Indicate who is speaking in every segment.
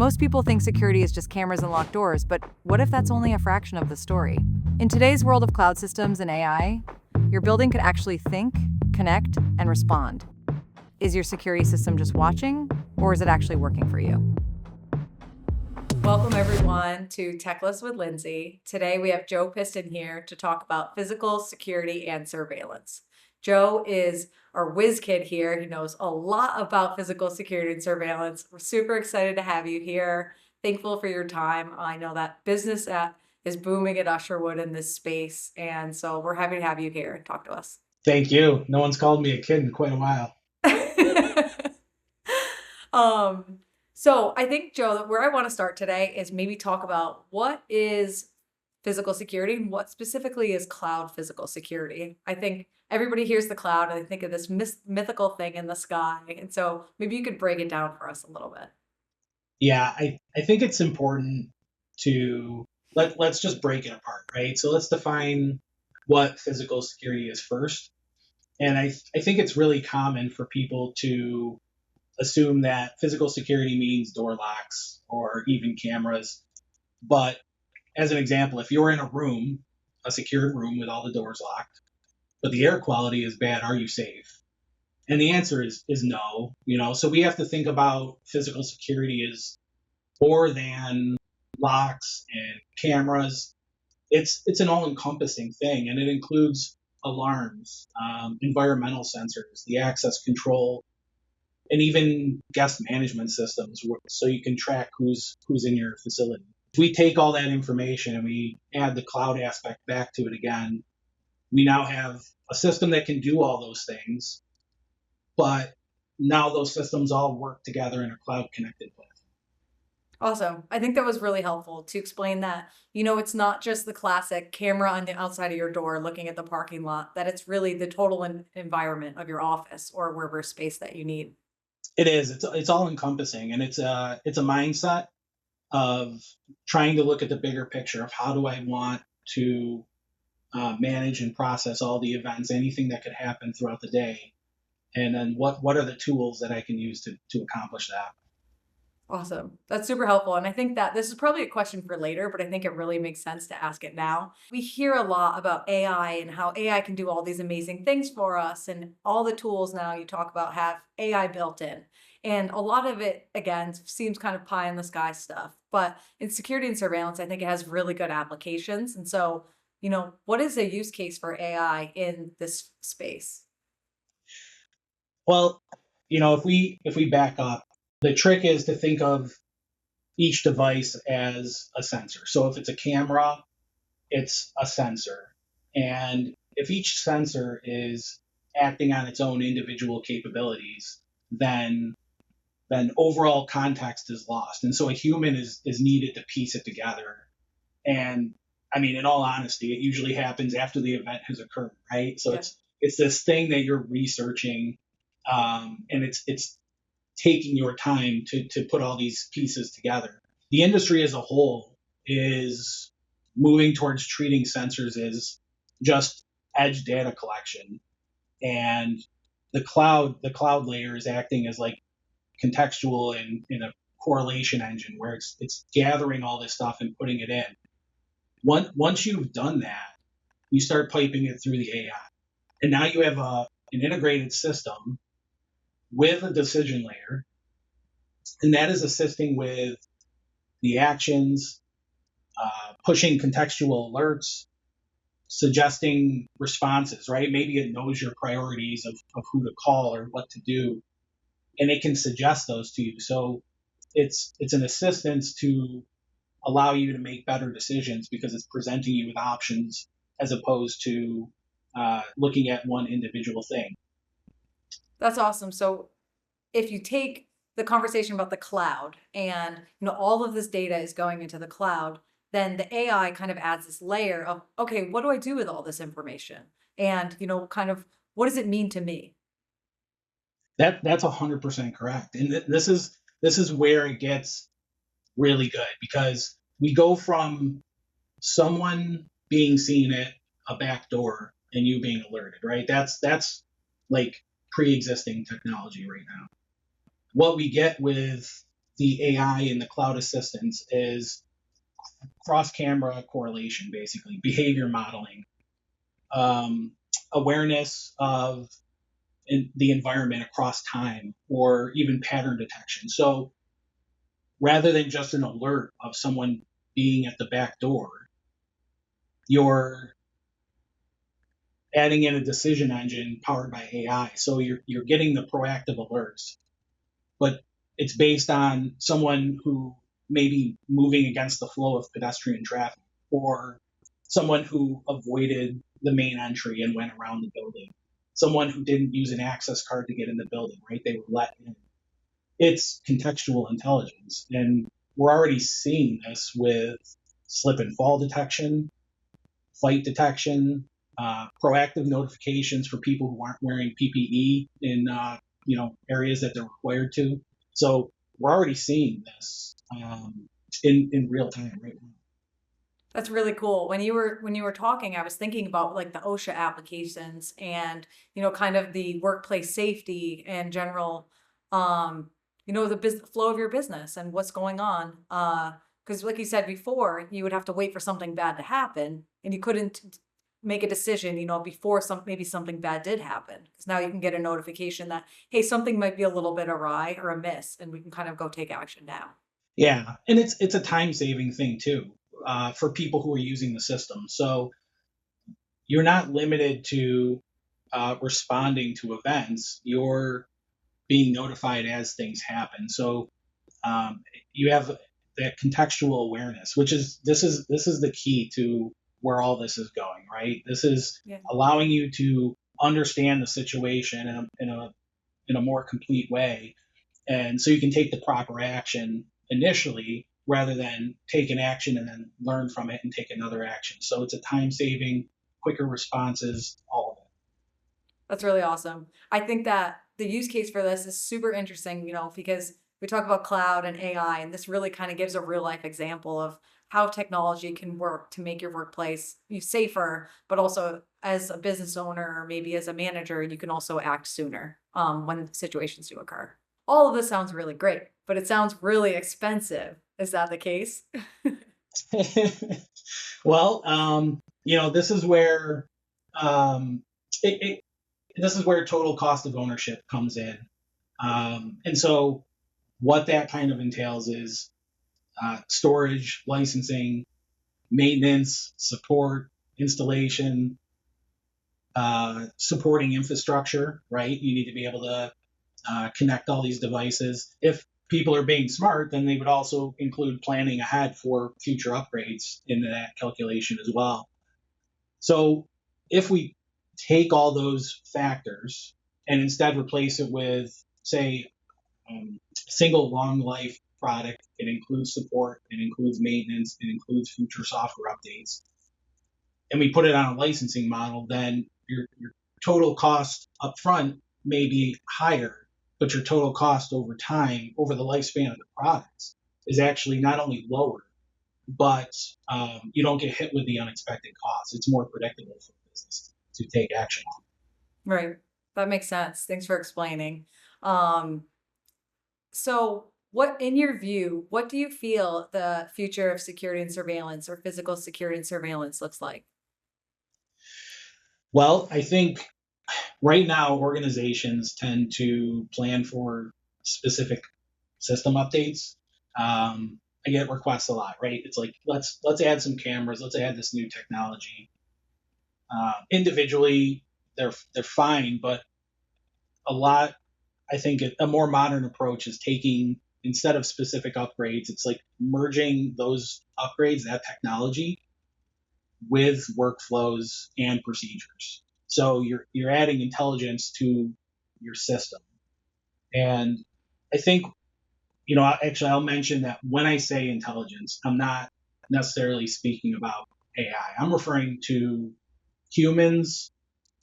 Speaker 1: Most people think security is just cameras and locked doors, but what if that's only a fraction of the story? In today's world of cloud systems and AI, your building could actually think, connect, and respond. Is your security system just watching, or is it actually working for you? Welcome, everyone, to Techless with Lindsay. Today, we have Joe Piston here to talk about physical security and surveillance. Joe is our whiz kid here. He knows a lot about physical security and surveillance. We're super excited to have you here. Thankful for your time. I know that business is booming at Usherwood in this space, and so we're happy to have you here and talk to us.
Speaker 2: Thank you. No one's called me a kid in quite a while.
Speaker 1: So I think, Joe, where I want to start today is maybe talk about what is physical security and what specifically is cloud physical security. I think everybody hears the cloud and they think of this mythical thing in the sky. And so maybe you could break it down for us a little bit.
Speaker 2: Yeah, I think it's important to let's just break it apart, right? So let's define what physical security is first. And I think it's really common for people to assume that physical security means door locks or even cameras. But as an example, if you're in a room, a secured room with all the doors locked, but the air quality is bad, are you safe? And the answer is no. So we have to think about physical security as more than locks and cameras. It's an all-encompassing thing, and it includes alarms, environmental sensors, the access control, and even guest management systems, so you can track who's in your facility. If we take all that information and we add the cloud aspect back to it again, we now have a system that can do all those things, but now those systems all work together in a cloud-connected platform.
Speaker 1: Awesome. I think that was really helpful to explain that, it's not just the classic camera on the outside of your door looking at the parking lot, that it's really the total environment of your office or wherever space that you need.
Speaker 2: It is. It's all encompassing, and it's a mindset of trying to look at the bigger picture of how do I want to manage and process all the events, anything that could happen throughout the day, and then what are the tools that I can use to accomplish that.
Speaker 1: Awesome. That's super helpful. And I think that this is probably a question for later, but I think it really makes sense to ask it now. We hear a lot about AI and how AI can do all these amazing things for us. And all the tools now you talk about have AI built in. And a lot of it, again, seems kind of pie in the sky stuff. But in security and surveillance, I think it has really good applications. And so, what is a use case for AI in this space?
Speaker 2: Well, if we back up, the trick is to think of each device as a sensor. So if it's a camera, it's a sensor. And if each sensor is acting on its own individual capabilities, then overall context is lost. And so a human is needed to piece it together. And I mean, in all honesty, it usually happens after the event has occurred, right? So
Speaker 1: Yeah.
Speaker 2: it's this thing that you're researching, and it's taking your time to put all these pieces together. The industry as a whole is moving towards treating sensors as just edge data collection, and the cloud layer is acting as like contextual and in a correlation engine where it's gathering all this stuff and putting it in. Once you've done that, you start piping it through the AI, and now you have an integrated system with a decision layer, and that is assisting with the actions, pushing contextual alerts, suggesting responses, right? Maybe it knows your priorities of who to call or what to do, and it can suggest those to you. So it's an assistance to allow you to make better decisions because it's presenting you with options as opposed to looking at one individual thing.
Speaker 1: That's awesome. So if you take the conversation about the cloud and all of this data is going into the cloud, then the AI kind of adds this layer of, okay, what do I do with all this information? And kind of what does it mean to me?
Speaker 2: That's 100% correct. And this is where it gets really good because we go from someone being seen at a back door and you being alerted, right? That's like pre-existing technology right now. What we get with the AI and the cloud assistants is cross-camera correlation, basically behavior modeling, um, awareness of the environment across time, or even pattern detection. So rather than just an alert of someone being at the back door, you're adding in a decision engine powered by AI. So you're getting the proactive alerts, but it's based on someone who may be moving against the flow of pedestrian traffic, or someone who avoided the main entry and went around the building, someone who didn't use an access card to get in the building, right? They were let in. It's contextual intelligence. And we're already seeing this with slip and fall detection, flight detection, proactive notifications for people who aren't wearing PPE in areas that they're required to. So we're already seeing this in real time right now.
Speaker 1: That's really cool. When you were talking, I was thinking about like the OSHA applications and, kind of the workplace safety and general, the flow of your business and what's going on. Because like you said before, you would have to wait for something bad to happen and you couldn't make a decision, before maybe something bad did happen. Because now you can get a notification that, hey, something might be a little bit awry or amiss, and we can kind of go take action now.
Speaker 2: Yeah, and it's a time saving thing too, for people who are using the system. So you're not limited to responding to events. You're being notified as things happen. So you have that contextual awareness, which is this is the key to where all this is going, right? This is allowing you to understand the situation in a more complete way, and so you can take the proper action initially rather than take an action and then learn from it and take another action. So it's a time saving, quicker responses, all of it.
Speaker 1: That's really awesome. I think that the use case for this is super interesting, because we talk about cloud and AI, and this really kind of gives a real life example of how technology can work to make your workplace safer, but also as a business owner or maybe as a manager, you can also act sooner when situations do occur. All of this sounds really great, but it sounds really expensive. Is that the case?
Speaker 2: Well, this is where um, this is where total cost of ownership comes in. And so what that kind of entails is storage, licensing, maintenance, support, installation, supporting infrastructure, right? You need to be able to connect all these devices. If people are being smart, then they would also include planning ahead for future upgrades into that calculation as well. So if we take all those factors and instead replace it with, say, a single long life product, it includes support, it includes maintenance, it includes future software updates, and we put it on a licensing model, then your total cost up front may be higher, but your total cost over time, over the lifespan of the products, is actually not only lower, but you don't get hit with the unexpected costs. It's more predictable for the business to take action on.
Speaker 1: Right. That makes sense. Thanks for explaining. So in your view, what do you feel the future of security and surveillance or physical security and surveillance looks like?
Speaker 2: Well, I think right now organizations tend to plan for specific system updates. I get requests a lot, right? It's like let's add some cameras, let's add this new technology. Individually, they're fine, but a lot. I think a more modern approach is taking, instead of specific upgrades, it's like merging those upgrades, that technology, with workflows and procedures. So you're adding intelligence to your system. And I think, actually I'll mention that when I say intelligence, I'm not necessarily speaking about AI. I'm referring to humans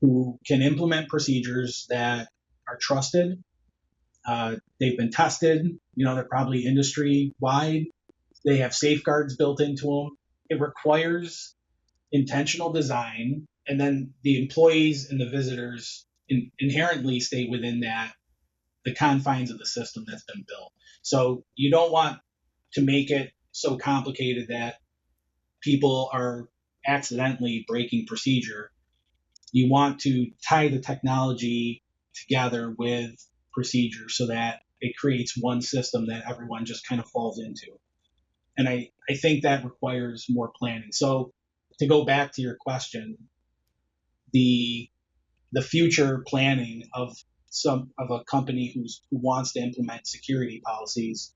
Speaker 2: who can implement procedures that are trusted. They've been tested, they're probably industry wide. They have safeguards built into them. It requires intentional design, and then the employees and the visitors inherently stay within the confines of the system that's been built. So you don't want to make it so complicated that people are accidentally breaking procedure. You want to tie the technology together with procedure so that it creates one system that everyone just kind of falls into. And I think that requires more planning. So to go back to your question, the the future planning of a company who wants to implement security policies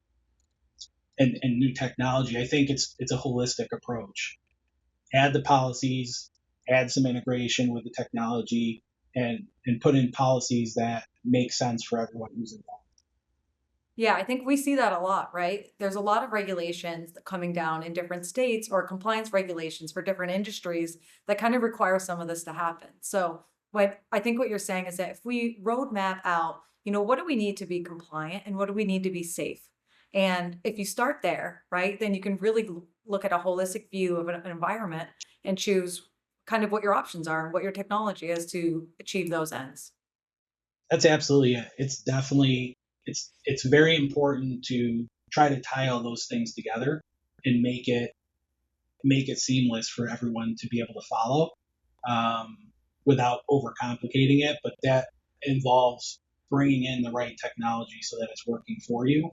Speaker 2: and new technology, I think it's a holistic approach. Add the policies, add some integration with the technology, and put in policies that make sense for everyone who's involved.
Speaker 1: Yeah, I think we see that a lot, right? There's a lot of regulations coming down in different states or compliance regulations for different industries that kind of require some of this to happen. So, what I think what you're saying is that if we roadmap out, what do we need to be compliant and what do we need to be safe? And if you start there, right, then you can really look at a holistic view of an environment and choose kind of what your options are and what your technology is to achieve those ends.
Speaker 2: That's absolutely it. It's very important to try to tie all those things together and make it seamless for everyone to be able to follow, um, without overcomplicating it. But that involves bringing in the right technology so that it's working for you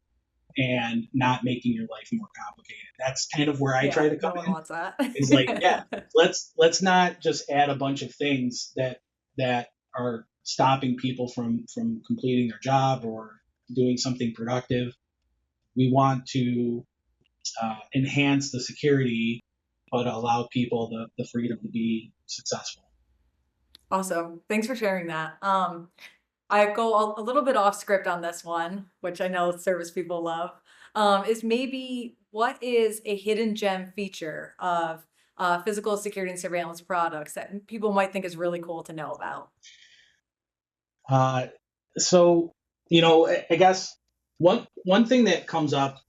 Speaker 2: and not making your life more complicated. That's kind of where I try
Speaker 1: Yeah,
Speaker 2: to come
Speaker 1: no one
Speaker 2: in.
Speaker 1: wants
Speaker 2: Is like, yeah,
Speaker 1: that.
Speaker 2: let's not just add a bunch of things that are stopping people from completing their job or doing something productive. We want to enhance the security, but allow people the freedom to be successful.
Speaker 1: Awesome. Thanks for sharing that. I go a little bit off script on this one, which I know service people love. Is maybe what is a hidden gem feature of physical security and surveillance products that people might think is really cool to know about?
Speaker 2: Uh, so, I guess one thing that comes up,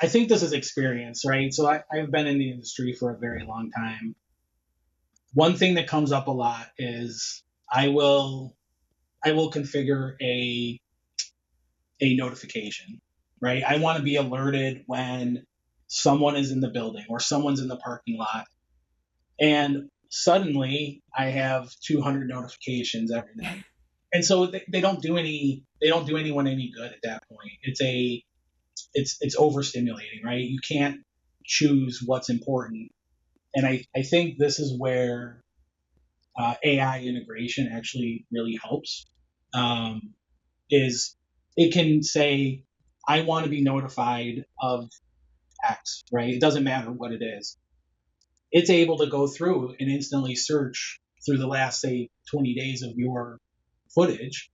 Speaker 2: I think this is experience, right? So I've been in the industry for a very long time. One thing that comes up a lot is I will I will configure a notification, right? I want to be alerted when someone is in the building or someone's in the parking lot, and suddenly I have 200 notifications every night. And so they don't do anyone any good at that point. It's overstimulating, right? You can't choose what's important. And I think this is where AI integration actually really helps. Um, is it can say, I want to be notified of X, right? It doesn't matter what it is. It's able to go through and instantly search through the last, say, 20 days of your footage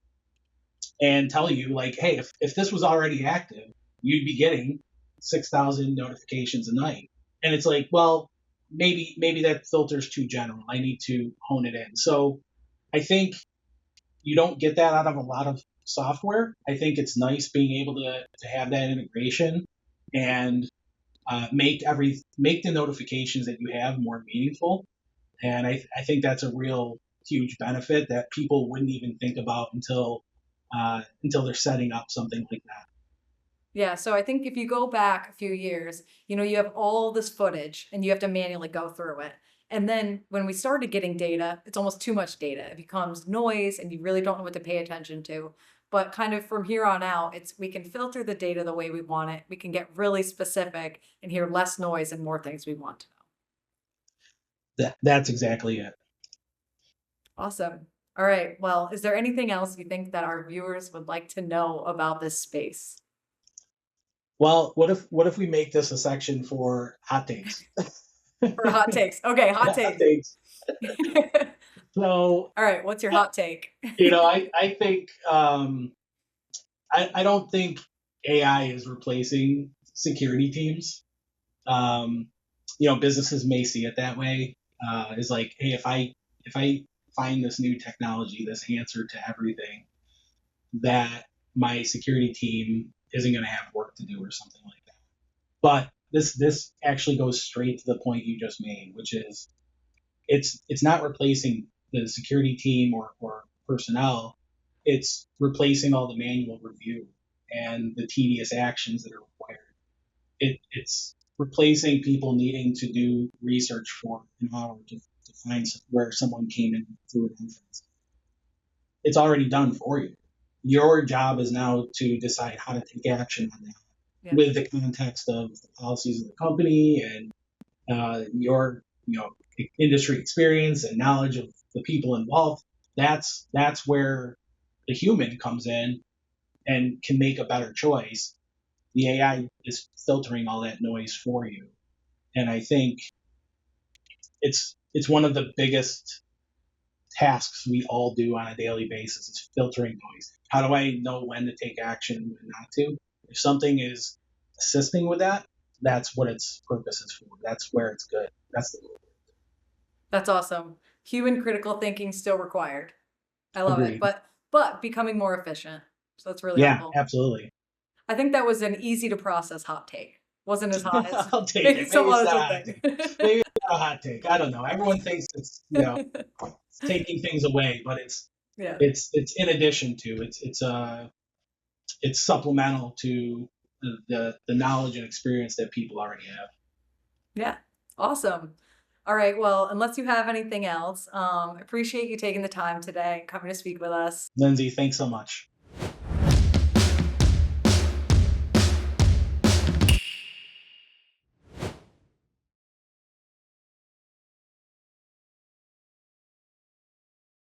Speaker 2: and tell you, like, hey, if this was already active, you'd be getting 6,000 notifications a night. And it's like, well, maybe that filter's too general. I need to hone it in. So I think you don't get that out of a lot of software. I think it's nice being able to have that integration and make the notifications that you have more meaningful. And I think that's a real huge benefit that people wouldn't even think about until they're setting up something like that.
Speaker 1: Yeah, so I think if you go back a few years, you have all this footage and you have to manually go through it. And then when we started getting data, it's almost too much data. It becomes noise and you really don't know what to pay attention to. But kind of from here on out, it's we can filter the data the way we want it. We can get really specific and hear less noise and more things we want to know.
Speaker 2: That's exactly it.
Speaker 1: Awesome. All right. Well, is there anything else you think that our viewers would like to know about this space?
Speaker 2: Well, what if we make this a section for hot takes?
Speaker 1: For hot takes. Okay, hot
Speaker 2: Hot
Speaker 1: takes.
Speaker 2: takes. So,
Speaker 1: All right, what's your hot take?
Speaker 2: I think I don't think AI is replacing security teams. Um, businesses may see it that way. Is like, hey, if I find this new technology, this answer to everything, that my security team isn't going to have work to do or something like that. But this actually goes straight to the point you just made, which is it's not replacing the security team or personnel. It's replacing all the manual review and the tedious actions that are required. It's replacing people needing to do research for an hour to find where someone came in through an entrance. It's already done for you. Your job is now to decide how to take action on that with the context of the policies of the company and your industry experience and knowledge of the people involved. That's where the human comes in and can make a better choice. The AI is filtering all that noise for you, and I think it's one of the biggest tasks we all do on a daily basis. It's filtering noise. How do I know when to take action and when not to? If something is assisting with that, that's what its purpose is for. That's where it's good. That's the goal.
Speaker 1: That's awesome. Human critical thinking still required. I love it,
Speaker 2: Agreed.
Speaker 1: but becoming more efficient. So that's really
Speaker 2: Yeah,
Speaker 1: helpful.
Speaker 2: absolutely.
Speaker 1: I think that was an easy to process hot take. Wasn't as hot as
Speaker 2: I'll take
Speaker 1: maybe
Speaker 2: it. Maybe
Speaker 1: some
Speaker 2: it's
Speaker 1: other
Speaker 2: not a hot
Speaker 1: thing.
Speaker 2: take. Maybe it's not a hot take. I don't know. Everyone thinks it's it's taking things away, but
Speaker 1: Yeah.
Speaker 2: it's in addition to it's supplemental to the knowledge and experience that people already have.
Speaker 1: Yeah. Awesome. All right. Well, unless you have anything else, appreciate you taking the time today and coming to speak with us.
Speaker 2: Lindsay, thanks so much.